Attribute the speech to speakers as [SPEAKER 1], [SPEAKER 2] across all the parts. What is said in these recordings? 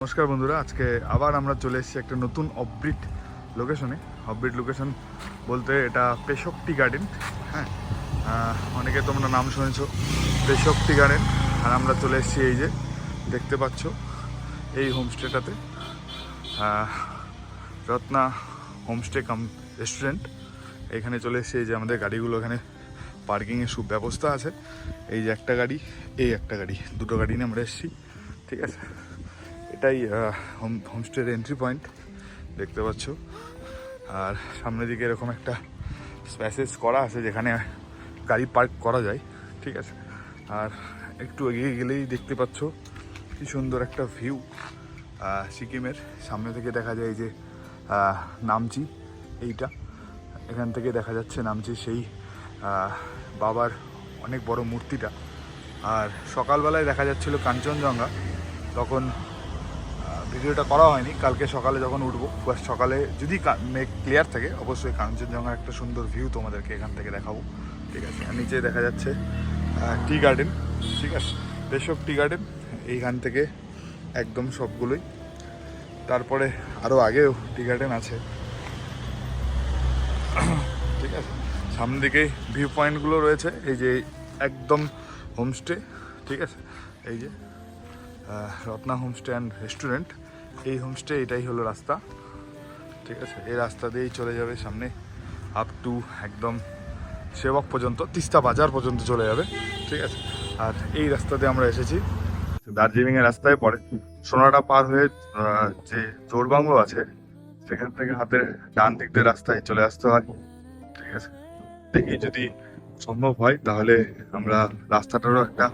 [SPEAKER 1] নমস্কার বন্ধুরা, আজকে আবার আমরা চলে এসেছি একটা নতুন অফবিট লোকেশনে। অফবিট লোকেশন বলতে এটা পেশক টি গার্ডেন। হ্যাঁ, অনেকে তোমরা নাম শুনেছো পেশক টি গার্ডেন। আর আমরা চলে এসেছি এই যে দেখতে পাচ্ছ এই হোমস্টেটাতে, রত্না হোমস্টে কাম রেস্টুরেন্ট। এখানে চলে এসেছি। এই যে আমাদের গাড়িগুলো এখানে পার্কিংয়ের সুব্যবস্থা আছে। এই যে একটা গাড়ি, এই একটা গাড়ি, দুটো গাড়ি নিয়ে আমরা এসেছি। ঠিক আছে, এটাই হোমস্টের এন্ট্রি পয়েন্ট দেখতে পাচ্ছ। আর সামনের দিকে এরকম একটা স্পেসেস করা আছে যেখানে গাড়ি পার্ক করা যায়। ঠিক আছে, আর একটু এগিয়ে গেলেই দেখতে পাচ্ছ কি সুন্দর একটা ভিউ সিকিমের। সামনে থেকে দেখা যায় যে নামচি, এইটা এখান থেকে দেখা যাচ্ছে নামচি সেই বাবার অনেক বড় মূর্তিটা। আর সকালবেলায় দেখা যাচ্ছিল কাঞ্চনজঙ্ঘা, তখন ভিডিওটা করা হয়নি। কালকে সকালে যখন উঠবো, ফার্স্ট সকালে যদি মেঘ ক্লিয়ার থাকে অবশ্যই কাঞ্চনজঙ্ঘার একটা সুন্দর ভিউ তোমাদেরকে এখান থেকে দেখাবো। ঠিক আছে, আর নিচে দেখা যাচ্ছে টি গার্ডেন। ঠিক আছে, পেশক টি গার্ডেন এইখান থেকে একদম সবগুলোই। তারপরে আরও আগেও টি গার্ডেন আছে। ঠিক আছে, সামনের দিকেই ভিউ পয়েন্টগুলো রয়েছে। এই যে একদম হোমস্টে। ঠিক আছে, এই যে রত্না হোমস্টে অ্যান্ড রেস্টুরেন্ট, এই হোমস্টে, এটাই হলো রাস্তা। ঠিক আছে, এই রাস্তা দিয়েই চলে যাবে সামনে আপ টু একদম সেবক পর্যন্ত, তিস্তা বাজার পর্যন্ত চলে যাবে। ঠিক আছে, আর এই রাস্তা দিয়ে আমরা এসেছি দার্জিলিংয়ের রাস্তায় পড়ে। সোনাটা পার হয়ে যে জোরবাংলো আছে সেখান থেকে হাতের ডান দিক দিয়ে রাস্তায় চলে আসতে হয়। ঠিক আছে, দেখি যদি সম্ভব হয় তাহলে আমরা রাস্তাটারও একটা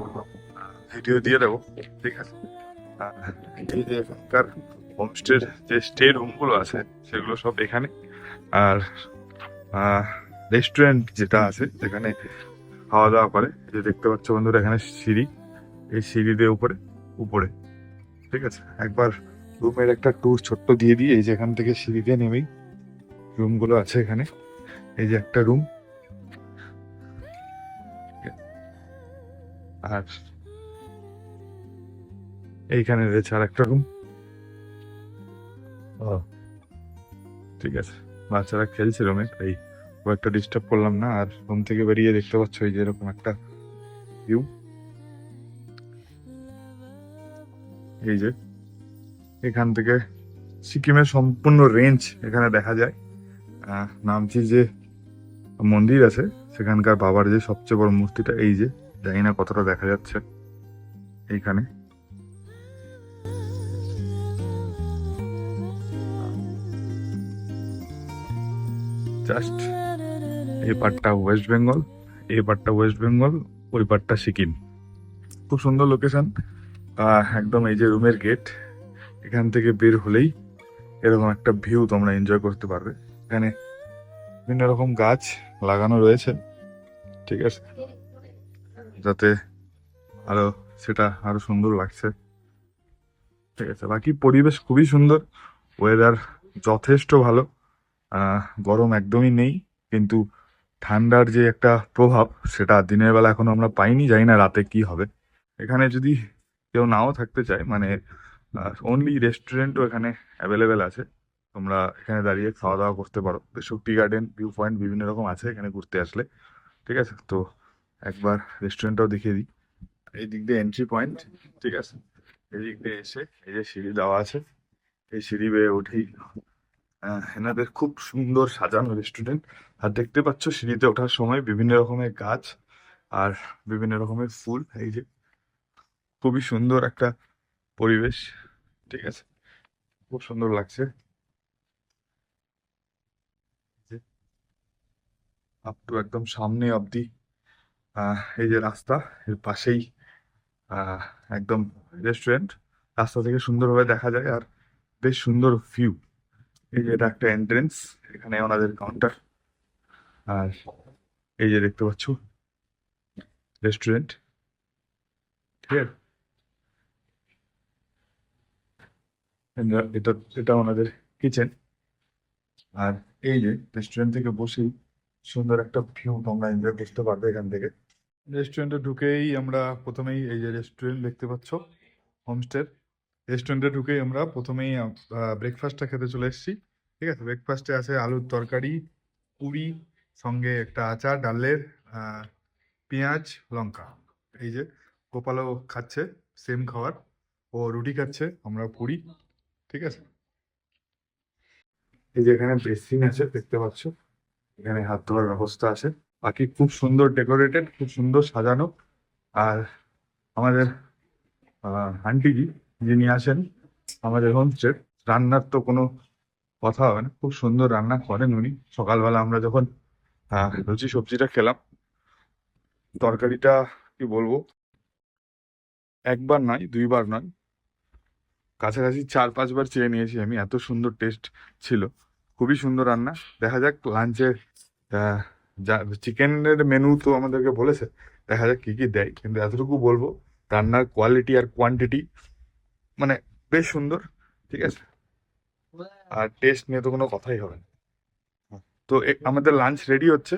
[SPEAKER 1] ভিডিও দিয়ে দেবো। ঠিক আছে, এই যে এখানকার হোমস্টের যে স্টে রুমগুলো আছে সেগুলো সব এখানে। আর রেস্টুরেন্ট যেটা আছে যেখানে খাওয়া দাওয়া করে, যে দেখতে পাচ্ছ বন্ধুরা এখানে সিঁড়ি, এই সিঁড়ি দিয়ে উপরে উপরে। ঠিক আছে, একবার রুমের একটা ট্যুর ছোট্ট দিয়ে দিই। এই যে এখান থেকে সিঁড়ি দিয়ে নেমেই রুমগুলো আছে এখানে। এই যে একটা রুম, আর এইখানে রয়েছে আর একটা রুম। ও ঠিক আছে, বাচ্চারা খেলছে রুমে, তাই খুব একটা ডিস্টার্ব করলাম না। আর রুম থেকে বেরিয়ে দেখতে পাচ্ছ এই যে এরকম একটা ভিউ। এই যে এখান থেকে সিকিমের সম্পূর্ণ রেঞ্জ এখানে দেখা যায়। নামচি যে মন্দির আছে সেখানকার বাবার যে সবচেয়ে বড় মূর্তিটা, এই যে জানি না কতটা দেখা যাচ্ছে এইখানে। জাস্ট এই পার্টটা ওয়েস্ট বেঙ্গল, এই পার্টটা ওয়েস্ট বেঙ্গল, ওই পার্টটা সিকিম। খুব সুন্দর লোকেশন। একদম এই যে রুমের গেট, এখান থেকে বের হলেই এরকম একটা ভিউ তোমরা এনজয় করতে পারবে। এখানে বিভিন্ন রকম গাছ লাগানো রয়েছে। ঠিক আছে, যাতে আরো সেটা আরো সুন্দর লাগছে। ঠিক আছে, বাকি পরিবেশ খুবই সুন্দর, ওয়েদার যথেষ্ট ভালো। গরম একদমই নেই, কিন্তু ঠান্ডার যে একটা প্রভাব সেটা দিনের বেলা এখনো আমরা পাইনি, জানি না রাতে কি হবে। এখানে যদি কেউ নাও থাকতে চায়, মানে অনলি রেস্টুরেন্টও এখানে অ্যাভেলেবেল আছে। তোমরা এখানে দাঁড়িয়ে খাওয়া দাওয়া করতে পারো। বেশক টি গার্ডেন ভিউ পয়েন্ট বিভিন্ন রকম আছে এখানে ঘুরতে আসলে। ঠিক আছে, তো একবার রেস্টুরেন্টটাও দেখিয়ে দিই। এই দিক দিয়ে এন্ট্রি পয়েন্ট। ঠিক আছে, এই দিক দিয়ে এসে এই যে সিঁড়ি দেওয়া আছে, এই সিঁড়ি বেয়ে উঠেই এনাদের খুব সুন্দর সাজানো রেস্টুরেন্ট। আর দেখতে পাচ্ছ সিঁড়িতে ওঠার সময় বিভিন্ন রকমের গাছ আর বিভিন্ন রকমের ফুল। এই যে খুবই সুন্দর একটা পরিবেশ। ঠিক আছে, খুব সুন্দর লাগছে। আপ টু একদম সামনে অব্দি এই যে রাস্তা, এর পাশেই আহ একদম রেস্টুরেন্ট। রাস্তা থেকে সুন্দরভাবে দেখা যায় আর বেশ সুন্দর ভিউ। এই যে এটা একটা এন্ট্রেন্স, এখানে ওনাদের কাউন্টার। আর এই যে দেখতে পাচ্ছ রেস্টুরেন্ট। ঠিক আছে, এটা এটা ওনাদের কিচেন। আর এই যে রেস্টুরেন্ট থেকে বসেই সুন্দর একটা ভিউ তোমরা এনজয় করতে পারবে এখান থেকে। রেস্টুরেন্টে ঢুকেই আমরা প্রথমেই এই যে রেস্টুরেন্ট দেখতে পাচ্ছ হোমস্টের, রেস্টুরেন্টে ঢুকেই আমরা প্রথমেই ব্রেকফাস্টটা খেতে চলে এসেছি। ঠিক আছে, ব্রেকফাস্টে আছে আলুর তরকারি, পুরি, সঙ্গে একটা আচার, ডালের, পেঁয়াজ, লঙ্কা। এই যে গোপালও খাচ্ছে সেম খাবার, ও রুটি খাচ্ছে, আমরা পুরি। ঠিক আছে, এই যে এখানে বেসিন আছে দেখতে পাচ্ছ, এখানে হাত ধোয়ার ব্যবস্থা আছে। বাকি খুব সুন্দর ডেকোরেটেড, খুব সুন্দর সাজানো। আর আমাদের আন্টিজি যিনি আছেন আমাদের হোমস্টে, রান্নার তো কোনো কথা হবে না, খুব সুন্দর রান্না করেন উনি। সকালবেলা আমরা যখন লুচি সবজিটা খেলাম, তরকারিটা কি বলবো, একবার নয় দুইবার নয়, কাছাকাছি 4-5 বার চেয়ে নিয়েছি আমি, এত সুন্দর টেস্ট ছিল। খুবই সুন্দর রান্না। দেখা যাক লাঞ্চে যা চিকেনের মেনু তো আমাদেরকে বলেছে, দেখা যাক কি কি দেয়, কিন্তু এতটুকু বলবো রান্নার কোয়ালিটি আর কোয়ান্টিটি মানে বেশ সুন্দর। ঠিক আছে, আর টেস্ট নিয়ে তো কোনো কথাই হবে না। তো আমাদের লাঞ্চ রেডি হচ্ছে,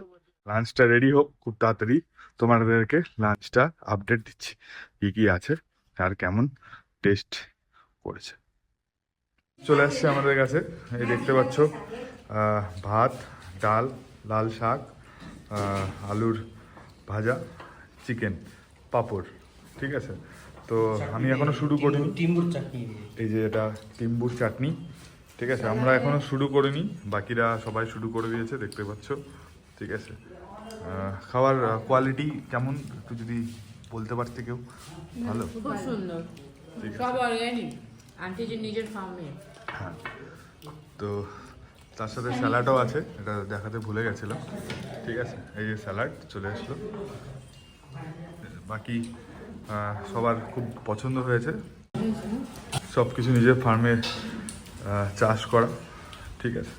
[SPEAKER 1] লাঞ্চটা রেডি হোক খুব তাড়াতাড়ি, তোমাদেরকে লাঞ্চটা আপডেট দিচ্ছি কি কি আছে আর কেমন টেস্ট করেছে। চলে আসছে আমাদের কাছে, এই দেখতে পাচ্ছ ভাত, ডাল, লাল শাক, আলুর ভাজা, চিকেন, পাঁপড়। ঠিক আছে, তো আমি এখনো শুরু করিনি। এই যে এটা টিম্বুর চাটনি। ঠিক আছে, আমরা এখনো শুরু করিনি, বাকিরা সবাই শুরু করে দিয়েছে দেখতে পাচ্ছ। ঠিক আছে, খাবার কোয়ালিটি কেমন একটু যদি বলতে পারতে কেউ, ভালো?
[SPEAKER 2] খুব সুন্দর, সব অর্গানিক, আন্টিজির নিজের ফার্মে।
[SPEAKER 1] হ্যাঁ, তো তার সাথে স্যালাডও আছে, এটা দেখাতে ভুলে গেছিলাম। ঠিক আছে, এই যে স্যালাড চলে আসলো। বাকি সবার খুব পছন্দ হয়েছে, সব কিছু নিজের ফার্মে চাষ করা। ঠিক আছে,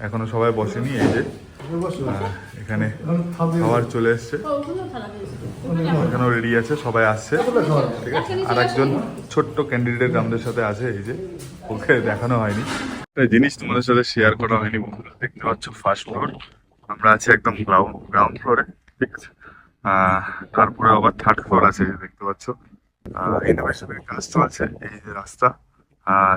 [SPEAKER 1] এখনো সবাই বসেনি, এই যে এখানে খাবার চলে এসছে, এখানেও রেডি আছে, সবাই আসছে। ঠিক আছে, আর একজন ছোট্ট ক্যান্ডিডেট আমাদের সাথে আছে, এই যে ওকে দেখানো হয়নি, একটা জিনিস তোমাদের সাথে শেয়ার করা হয়নি বন্ধুরা। দেখতে পাচ্ছ ফার্স্ট ফ্লোর, আমরা আছি একদম গ্রাউন্ড ফ্লোরে। ঠিক আছে, তারপরে আবার থার্ড ফ্লোর আছে, দেখতে পাচ্ছ ইনোভেশনের কাজ তো আছে। এই যে রাস্তা,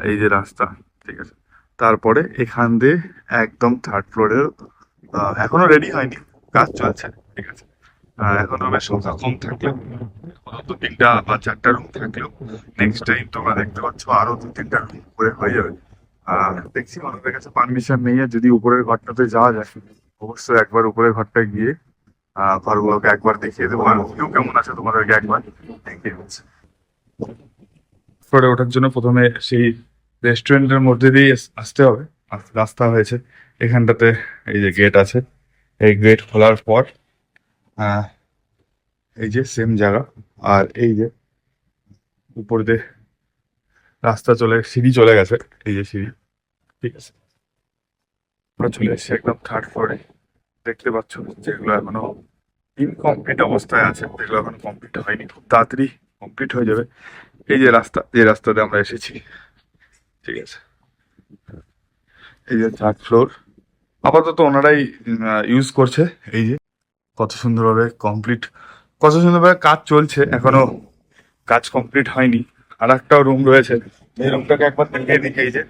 [SPEAKER 1] এই যে রাস্তা। ঠিক আছে, তারপরে এখান দিয়ে একদম থার্ড ফ্লোরের এখনো রেডি হয়নি, কাজ চলছে। ঠিক আছে, এখনো বেশ সংখ্যা কম থাকলেও, তো 3টা বা 4টা রুম থাকলেও নেক্সট টাইম তোমরা দেখতে পাচ্ছ আরো 2-3টা রুম করে হয়ে যাবে। দেখছি আমাদের কাছে পারমিশন নেই, আর যদি উপরের ঘরটাতে যাওয়া যায় অবশ্যই একবার উপরের ঘরটায় গিয়ে ঘরগুলোকে একবার দেখিয়ে দেবো, আর ভিউ কেমন আছে তোমাদেরকে একবার দেখিয়ে দিচ্ছি। ফ্লোরে ওঠার জন্য প্রথমে সেই রেস্টুরেন্টের মধ্যে দিয়ে আসতে হবে, রাস্তা হয়েছে এখানটাতে। এই যে গেট আছে, এই গেট খোলার পর এই যে সেম জায়গা, আর এই যে উপর দিয়ে রাস্তা সিঁড়ি চলে গেছে, এই যে সিঁড়ি। ঠিক আছে, আমরা চলে এসেছি একদম থার্ড ফ্লোরে। দেখতে পাচ্ছ যেগুলো এখনো ইনকমপ্লিট অবস্থায় আছে, যেগুলো এখনো কমপ্লিট হয়নি, খুব তাড়াতাড়ি কমপ্লিট হয়ে যাবে। এই যে রাস্তা, যে রাস্তাতে আমরা এসেছি। ঠিক আছে, এই যে থার্ড ফ্লোর আপাতত ওনারাই ইউজ করছে। এই যে কত সুন্দরভাবে কাজ চলছে, এখনো কাজ কমপ্লিট হয়নি। আর একটাও রুম রয়েছে, এই রুমটাকে একবার দেখিয়ে দিই। এই যে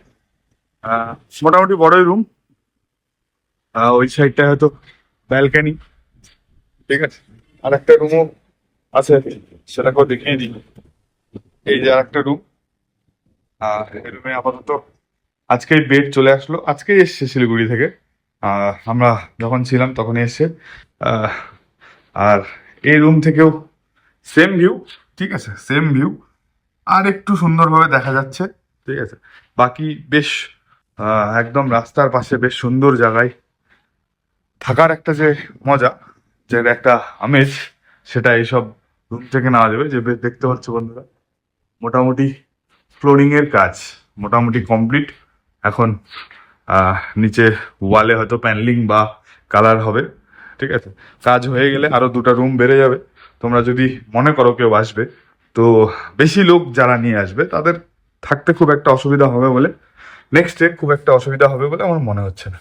[SPEAKER 1] মোটামুটি বড়ই রুম, ওই সাইডটা হয়তো ব্যালকানি। ঠিক আছে, আর একটা রুমও আছে, সেটাকেও দেখিয়ে দিই। এই যে আর একটা রুম, এই রুমে আপাতত আজকেই বেড চলে আসলো, আজকেই এসছে শিলিগুড়ি থেকে। আমরা যখন ছিলাম তখন এসছে। আর এই রুম থেকেও সেম ভিউ। ঠিক আছে, সেম ভিউ, আর একটু সুন্দরভাবে দেখা যাচ্ছে। ঠিক আছে, বাকি বেশ একদম রাস্তার পাশে বেশ সুন্দর জায়গায় থাকার একটা যে মজা, যে একটা আমেজ, সেটা এইসব রুম থেকে নেওয়া যাবে। যে দেখতে পাচ্ছ বন্ধুরা, মোটামুটি ফ্লোরিং এর কাজ মোটামুটি কমপ্লিট। এখন নিচে ওয়ালে হয়তো প্যানেলিং বা কালার হবে। ঠিক আছে, কাজ হয়ে গেলে আরো 2টা রুম বেড়ে যাবে। তোমরা যদি মনে করো কেউ আসবে, তো বেশি লোক যারা নিয়ে আসবে তাদের থাকতে খুব একটা অসুবিধা হবে বলে, নেক্সট ডে খুব একটা অসুবিধা হবে বলে আমার মনে হচ্ছে না।